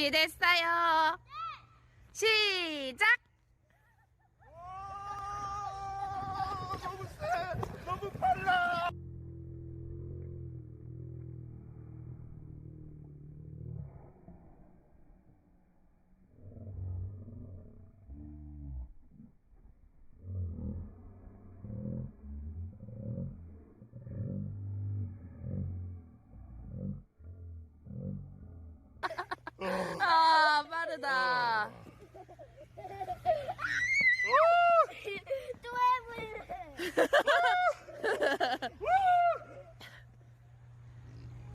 준비됐어요. 시작! 너무 세! 너무 빨라! 아, 빠르다. 또 해볼래.